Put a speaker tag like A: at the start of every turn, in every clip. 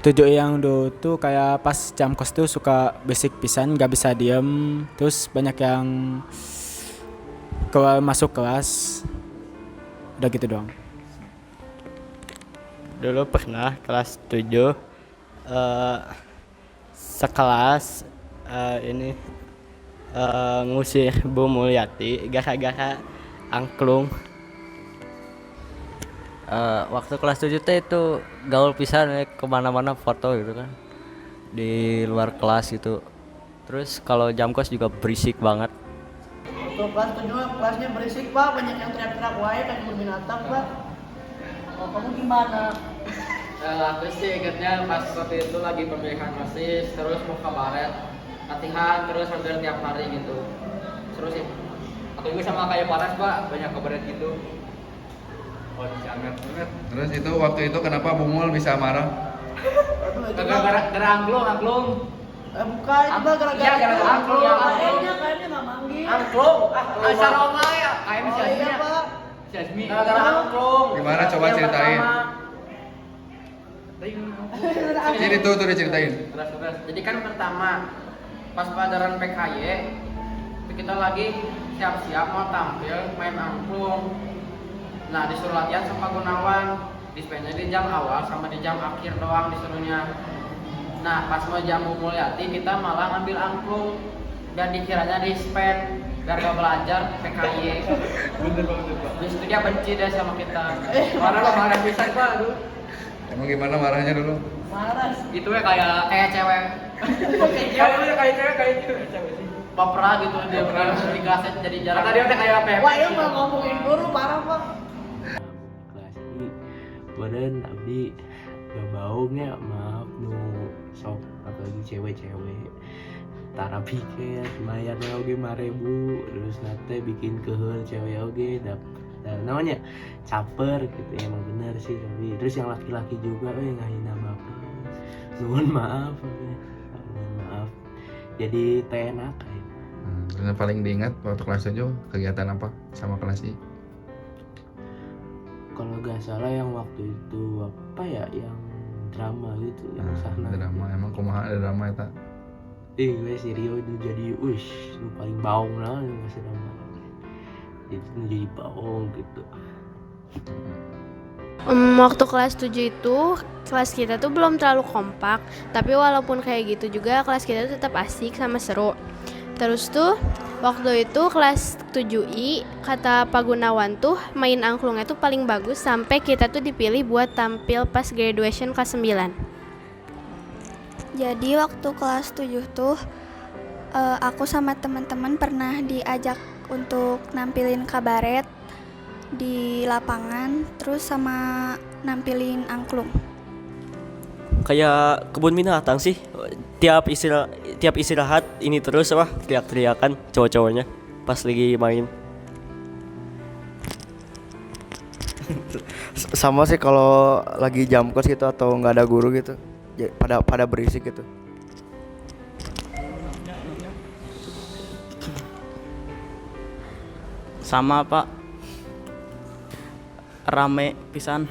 A: tujuh yang dulu tuh kayak pas jam kos tuh suka basic pisan gak bisa diem, terus banyak yang masuk kelas, udah gitu doang.
B: Dulu pernah kelas 7 sekelas ini ngusir Bu Mulyati gara-gara angklung.
C: Waktu kelas 7 teh itu gaul pisan ya, kemana-mana foto gitu kan di luar kelas gitu. Terus kalau jam kos juga berisik banget.
D: Waktu kelas 7 kelasnya berisik pak, banyak yang teriak-teriak wae kayak kebun binatang pak. Oh, kamu gimana?
E: Aku sih ingetnya pas waktu itu lagi pemilihan OSIS, terus mau kabaret latihan terus hampir tiap hari gitu. Seru sih. Aku juga sama kayak Paras pak, banyak kabaret gitu. Oh, disangat banget.
F: Terus itu waktu itu kenapa Bumul bisa marah?
D: Aduh, itu
E: Gara-gara angklung.
D: bukan, itu mah gara-gara
E: Iya, gara-gara angklung.
D: kayaknya nggak manggil.
E: Angklung? Asal Roma ya? Kayak
D: Oh
E: misalnya.
D: iya pak.
E: Jasmi. Gara-gara angklung.
F: Gimana, coba
E: Yang
F: ceritain. Jadi tuh diceritain.
E: Keras. Jadi kan pertama pas pelajaran PKY itu kita lagi siap-siap mau tampil main angklung. Nah disuruh latihan sama Gunawan, dispennya di jam awal sama di jam akhir doang disuruhnya. Nah pas mau jam Bu Mulyati kita malah ngambil angklung dan dikiranya dispen biar gak belajar PKY. Bener banget pak. Di situ dia benci deh sama kita. Marah pisan pak, aduh.
F: Emang gimana marahnya dulu?
D: Marah.
E: Itu ya kayak cewek. Kayak cewek sih. Baperan gitu dia di kelasnya jadi jarang. Kata dia udah kayak Pep.
D: Wah ini mau ngomongin guru parah pak.
B: Kelas ini badan abdi gak baungnya, maaf nu sok apalagi cewek-cewek tara pikir bayarnya oge 5.000 terus nate bikin keheul cewek oge namanya caper gitu. Emang bener sih, tapi terus yang laki-laki juga ngahina bapak, nuhun maaf jadi tenak kayak.
F: Terus yang paling diingat waktu kelas 7 kegiatan apa sama kelas I?
B: Kalau gak salah yang waktu itu apa ya, yang drama gitu, yang sana
F: Drama, emang kumaha ada drama eta?
B: gue si Rio itu jadi lu paling baung lah yang masih drama, jadi baung gitu.
G: Waktu kelas 7 itu kelas kita tuh belum terlalu kompak, tapi walaupun kayak gitu juga kelas kita tuh tetap asik sama seru. Terus tuh waktu itu kelas 7I kata Pak Gunawan tuh main angklungnya tuh paling bagus sampai kita tuh dipilih buat tampil pas graduation kelas 9.
H: Jadi waktu kelas 7 tuh aku sama teman-teman pernah diajak untuk nampilin kabaret di lapangan, terus sama nampilin angklung.
C: Kayak kebun binatang sih. Tiap istirahat ini terus apa teriak-teriakan cowok-cowoknya pas lagi main.
I: Sama sih kalau lagi jam kos gitu atau nggak ada guru gitu, ya, pada berisik gitu.
J: Sama pak, rame pisan.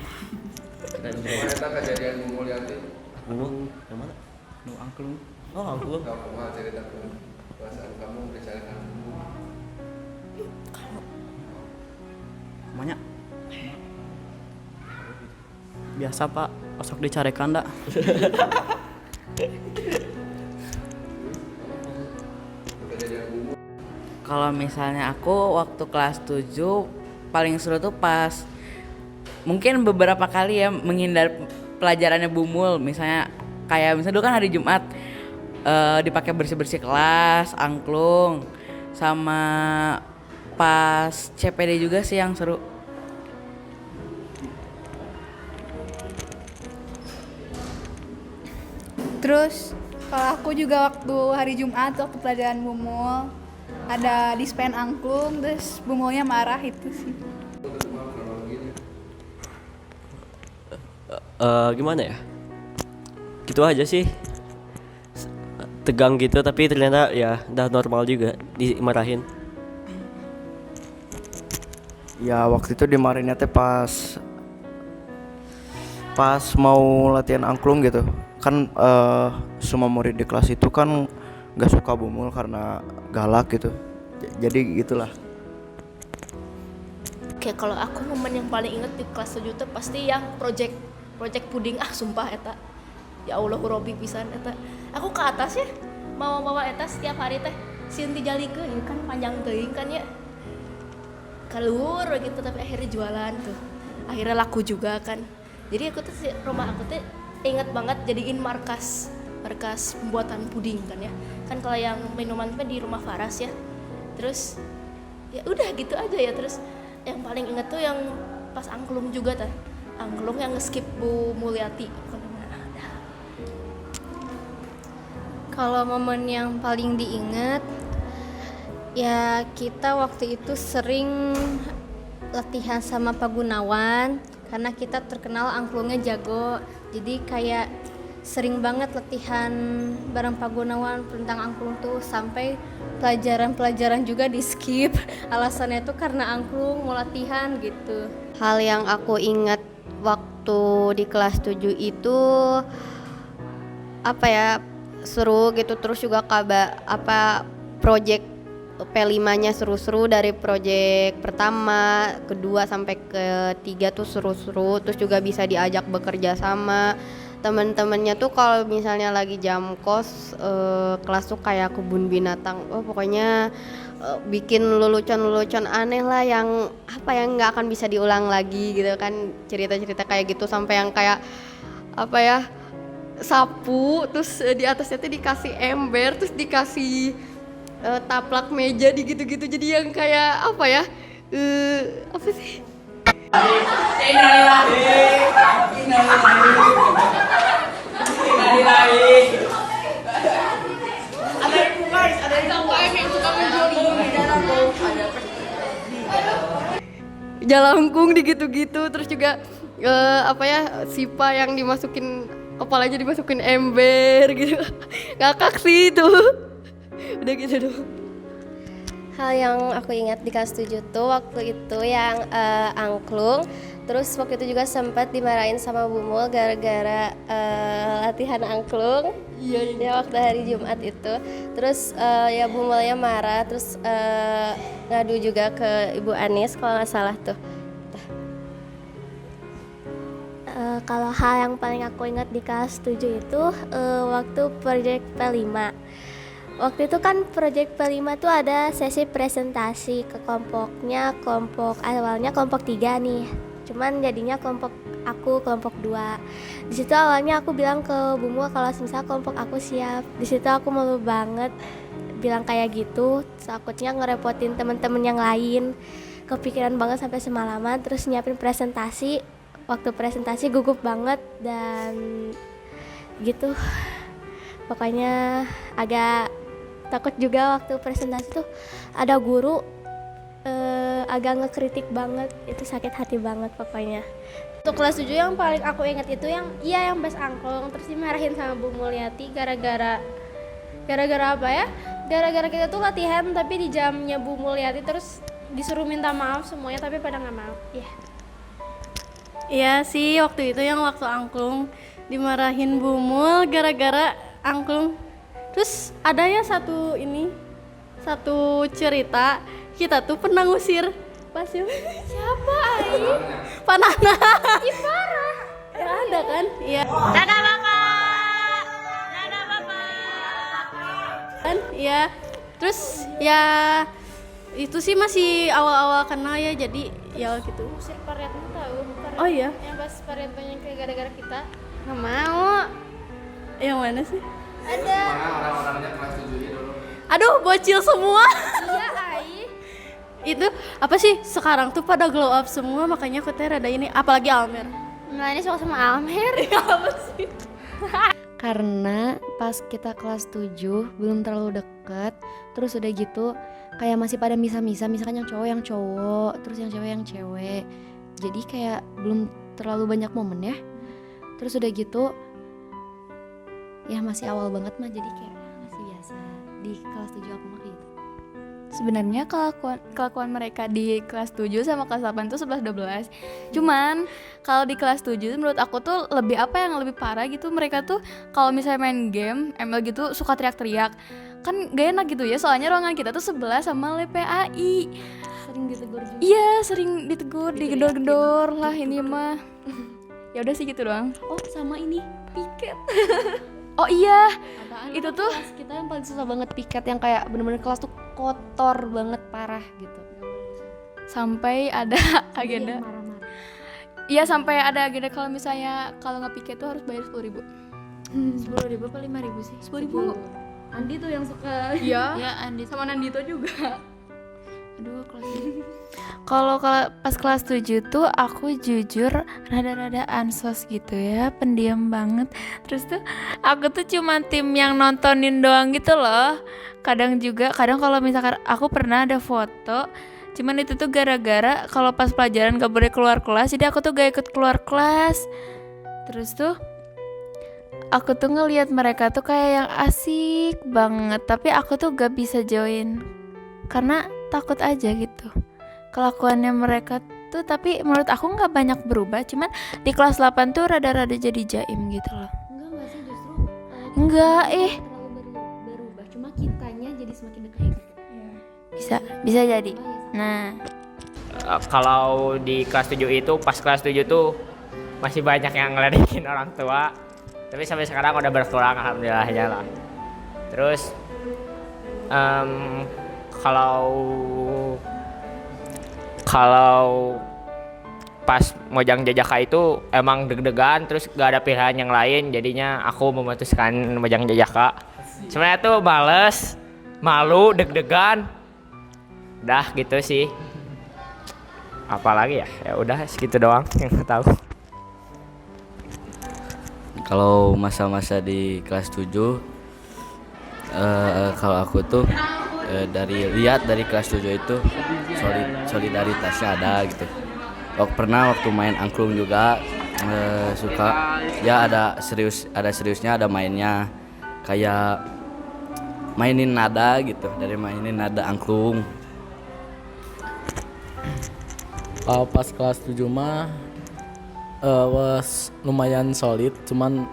F: Eta kejadian Bu Mulyati.
C: Yang mana?
J: Nu angklung.
C: Oh, aku.
F: Kamu mah ceritakan perasaan kamu bicarakan.
J: Namanya biasa pak, osok dicarekan dak.
K: Kalau misalnya aku waktu kelas 7 paling seru tuh pas mungkin beberapa kali ya menghindar pelajarannya Bumul, misalnya dulu kan hari Jumat dipakai bersih-bersih kelas, angklung, sama pas CPD juga sih yang seru.
H: Terus kalau aku juga waktu hari Jumat waktu pelajaran Bumul ada dispen angklung, terus Bumulnya marah itu sih.
C: Gimana ya? Gitu aja sih. Tegang gitu tapi ternyata ya udah normal juga dimarahin.
I: Ya waktu itu dimarahinnya teh pas pas mau latihan angklung gitu kan, semua murid di kelas itu kan gak suka Bumul karena galak gitu. Jadi gitulah.
L: Oke, kalau aku momen yang paling inget di kelas 7 tuh pasti yang project puding, sumpah eta. Ya Allah, Robi pisan eta. Aku ke atas ya, mau bawa eta setiap hari teh. Sieun dijalikeun ini kan panjang teuing kan ya. Keluar gitu tapi akhirnya jualan tuh. Akhirnya laku juga kan. Jadi aku tuh rumah aku tuh inget banget jadiin markas pembuatan puding kan ya. Kan kalau yang minuman tuh di rumah Faras ya. Terus ya udah gitu aja ya. Terus yang paling inget tuh yang pas angklung juga tah. Angklung yang nge-skip Bu Mulyati.
M: Kalau momen yang paling diingat ya kita waktu itu sering latihan sama Pak Gunawan karena kita terkenal angklungnya jago. Jadi kayak sering banget latihan bareng Pak Gunawan tentang angklung tuh, sampai pelajaran juga di skip. Alasannya tuh karena angklung mau latihan gitu.
G: Hal yang aku ingat waktu di kelas 7 itu seru gitu. Terus juga project P5-nya seru-seru, dari project pertama, kedua sampai ketiga tuh seru-seru. Terus juga bisa diajak bekerja sama teman-temannya tuh. Kalau misalnya lagi jam kos kelas tuh kayak kebun binatang. Pokoknya bikin lelucon aneh lah yang nggak akan bisa diulang lagi gitu kan, cerita-cerita kayak gitu. Sampai yang kayak sapu, terus di atasnya tuh dikasih ember, terus dikasih taplak meja di gitu-gitu. Jadi yang kayak apa sih? Jalangkung digitu-gitu. Terus juga Sipa yang dimasukin kepalanya, dimasukin ember gitu. Ngakak sih itu. Udah gitu dong.
N: Hal yang aku ingat di kelas 7 tuh waktu itu yang angklung. Terus waktu itu juga sempat dimarahin sama Bumul gara-gara latihan angklung. Iya. Ya waktu hari Jumat itu. Terus ya Bumulnya marah, terus ngadu juga ke Ibu Anis kalau nggak salah tuh.
O: Kalau hal yang paling aku ingat di kelas 7 itu waktu project P5. Waktu itu kan project P5 tuh ada sesi presentasi ke kelompoknya. Awalnya kelompok 3 nih. Cuman jadinya kelompok 2. Di situ awalnya aku bilang ke Bumul kalau misal kelompok aku siap. Di situ aku malu banget bilang kayak gitu. Takutnya ngerepotin teman-teman yang lain. Kepikiran banget sampai semalaman, terus nyiapin presentasi. Waktu presentasi gugup banget dan gitu. Pokoknya agak takut juga waktu presentasi tuh ada guru agak ngekritik banget, itu sakit hati banget pokoknya.
M: Untuk kelas 7 yang paling aku ingat itu yang pas angklung, terus dimarahin sama Bu Mulyati gara-gara apa ya? Gara-gara kita tuh latihan tapi di jamnya Bu Mulyati, terus disuruh minta maaf semuanya tapi pada nggak mau. Iya sih, waktu itu yang waktu angklung dimarahin Bu Mul gara-gara angklung. Terus ada ya satu cerita, kita tuh pernah ngusir Pasim. Siapa Ai? Panana. Ih parah. Ya ada kan? Iya. Dadah Bapak. Kan? Iya. Terus ya itu sih masih awal-awal kenal ya, jadi ya gitu.
L: Ngusir Paretno tahu?
M: Oh iya.
L: Yang pas Paretno yang kayak gara-gara kita.
M: Nggak mau. Yang mana sih?
L: Ada.
F: Orang-orangnya kelas 7 dulu.
M: Aduh, bocil semua.
L: Iya, Ai.
M: Itu apa sih? Sekarang tuh pada glow up semua, makanya aku teh rada ini, apalagi Almer.
O: Nah, ini suka sama Almer.
M: Apa sih?
P: Karena pas kita kelas 7 belum terlalu deket, terus udah gitu kayak masih pada misa-misa, misalkan yang cowok, terus yang cewek yang cewek. Jadi kayak belum terlalu banyak momen ya. Terus udah gitu ya masih awal banget mah, jadi kayak masih biasa. Di kelas 7 aku mah gitu.
Q: Sebenarnya kelakuan mereka di kelas 7 sama kelas 8 itu 11-12. Cuman kalau di kelas 7 menurut aku tuh lebih lebih parah gitu. Mereka tuh kalau misalnya main game ML gitu suka teriak-teriak. Kan gak enak gitu ya, soalnya ruangan kita tuh sebelah sama LPAI.
P: Sering ditegur juga.
Q: Iya, sering ditegur, digedor-gedor lah ini mah. Ya udah sih gitu doang.
P: Oh, sama ini piket.
Q: Oh iya,
P: Apaan?
Q: itu tuh
P: Kelas kita yang paling susah banget piket, yang kayak bener-bener kelas tuh kotor banget parah gitu.
Q: sampai ada agenda. Iya, sampai ada agenda kalau misalnya kalau nge-piket tuh harus bayar 10.000.
P: 10.000 apa 5.000 sih?
Q: 10.000.
P: Andi tuh yang suka.
Q: Iya.
P: Ya, Andi
Q: sama Nandito juga.
P: Aduh, kelas
R: Kalau pas kelas 7 tuh aku jujur rada-rada ansos gitu ya, pendiam banget. Terus tuh aku tuh cuma tim yang nontonin doang gitu loh. Kadang kalau misalkan aku pernah ada foto, cuman itu tuh gara-gara kalau pas pelajaran gak boleh keluar kelas, jadi aku tuh gak ikut keluar kelas. Terus tuh aku tuh ngelihat mereka tuh kayak yang asik banget, tapi aku tuh gak bisa join karena takut aja gitu kelakuannya mereka tuh. Tapi menurut aku nggak banyak berubah, cuman di kelas 8 tuh rada-rada jadi jaim gitu loh.
P: Enggak sih, justru
R: enggak
P: terlalu berubah, cuma kitanya jadi semakin dekat.
R: bisa jadi. Nah,
S: kalau di kelas 7 itu, pas kelas 7 tuh masih banyak yang ngeledekin orang tua, tapi sampai sekarang udah berkurang alhamdulillahnya lah. Terus kalau pas Mojang Jajaka itu emang deg-degan, terus gak ada pilihan yang lain, jadinya aku memutuskan Mojang Jajaka. Sebenarnya tuh males, malu, deg-degan, udah gitu sih. Apalagi ya udah segitu doang yang aku tahu.
C: Kalau masa-masa di kelas 7 kalau aku tuh dari kelas 7 itu solidaritasnya ada gitu. Waktu main angklung juga suka ya ada seriusnya, ada mainnya, kayak mainin nada gitu, dari mainin nada angklung.
T: Pas kelas 7 mah was lumayan solid, cuman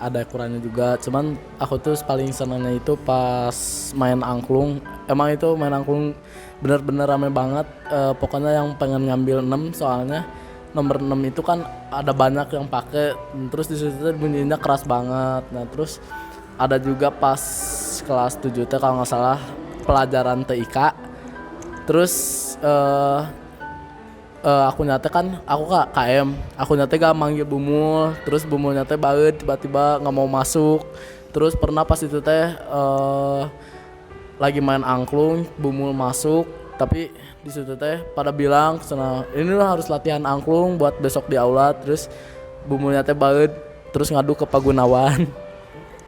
T: ada kurangnya juga. Cuman aku tuh paling senangnya itu pas main angklung. Emang itu main angklung bener-bener rame banget. Pokoknya yang pengen ngambil 6, soalnya nomor 6 itu kan ada banyak yang pakai. Terus di situ bunyinya keras banget. Nah, terus ada juga pas kelas 7 teh kalau nggak salah pelajaran TIK. Terus aku nyate kan, aku KM, aku nyate gak manggil Bumul, terus Bumul nyate banget tiba-tiba nggak mau masuk. Terus pernah pas itu teh lagi main angklung, Bumul masuk, tapi di situ teh pada bilang ini lah harus latihan angklung buat besok di aula. Terus Bumul nyate banget, terus ngadu ke Pak Gunawan.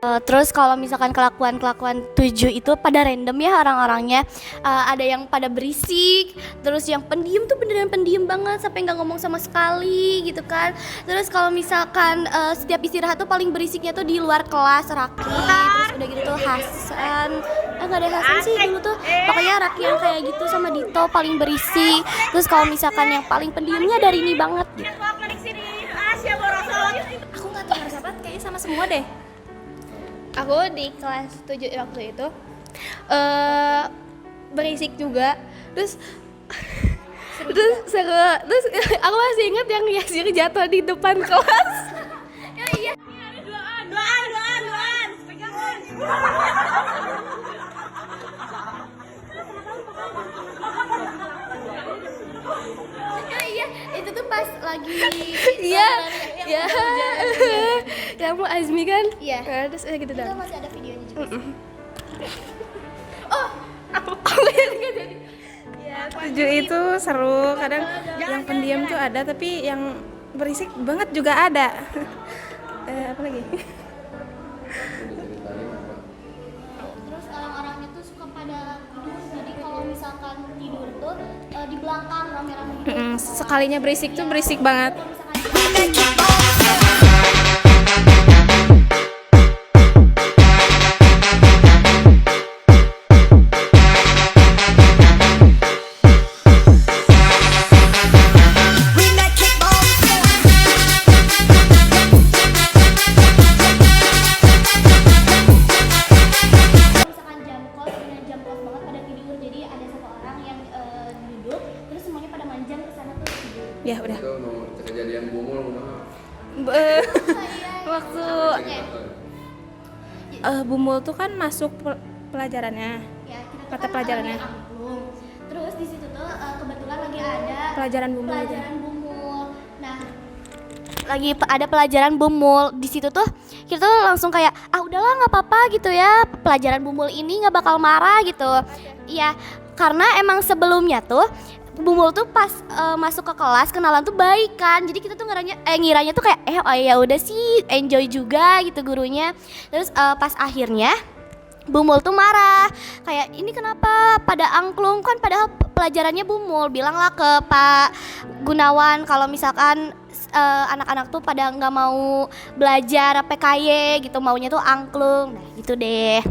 U: Terus kalau misalkan kelakuan 7 itu pada random ya orang-orangnya. Ada yang pada berisik, terus yang pendiam tuh beneran pendiam banget sampai nggak ngomong sama sekali gitu kan. Terus kalau misalkan setiap istirahat tuh paling berisiknya tuh di luar kelas Raki. Terus udah gitu tuh Hasan, nggak ada Hasan sih dulu tuh. Pokoknya Raki yang kayak gitu sama Dito paling berisik. Terus kalau misalkan yang paling pendiamnya dari ini banget gitu.
L: Aku nggak tahu harus apa, kayaknya sama semua deh. Aku di kelas 7 waktu itu berisik juga. Terus aku masih ingat yang Yasir jatuh di depan kelas. Ya iya. Doan. Pegangan. Ya iya, itu tuh pas lagi
U: Iya. Yang mau Azmi kan?
L: Iya.
U: Terus gitu dah.
L: Itu masih ada videonya juga.
U: Aku nggak jadi.
V: Ya, 7 itu seru. Kadang yang pendiam tuh ada, tapi yang berisik banget juga ada. Apa lagi?
U: Terus orang-orangnya tuh suka pada tidur. Jadi kalau misalkan tidur tuh di belakang rame-rame gitu.
V: Sekalinya berisik tuh berisik banget.
F: kejadian bumul kumaha?
V: Waktu bumul tuh kan masuk pelajarannya, mata pelajarannya.
U: Terus di situ tuh kebetulan lagi ada
V: Pelajaran bumul.
U: Nah, lagi ada pelajaran bumul di situ tuh kita tuh langsung kayak udahlah nggak apa-apa gitu ya, pelajaran bumul ini nggak bakal marah gitu. Iya, karena emang sebelumnya tuh Bumul tuh pas masuk ke kelas kenalan tuh baik kan, jadi kita tuh ngiranya tuh kayak oh ya udah sih enjoy juga gitu gurunya. Terus pas akhirnya Bumul tuh marah kayak ini kenapa pada angklung, kan padahal pelajarannya Bumul. Bilanglah ke Pak Gunawan kalau misalkan anak-anak tuh pada nggak mau belajar PKY gitu, maunya tuh angklung. Nah gitu deh.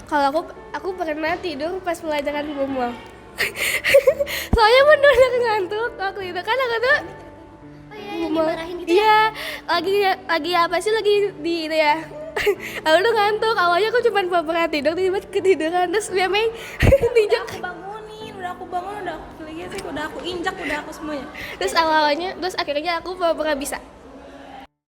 A: Kalau aku pernah tidur pas pelajaran Bumul. Soalnya bener-bener ngantuk waktu itu kan aku tuh
U: dimarahin gitu
A: iya, lagi apa sih, lagi di itu ya. Aku tuh ngantuk, awalnya aku cuma pura-pura tidur, tiba-tiba ketiduran, terus dia main tinjak.
V: Udah aku bangun, udah aku injak, udah aku semuanya.
A: Terus akhirnya aku pura-pura bisa.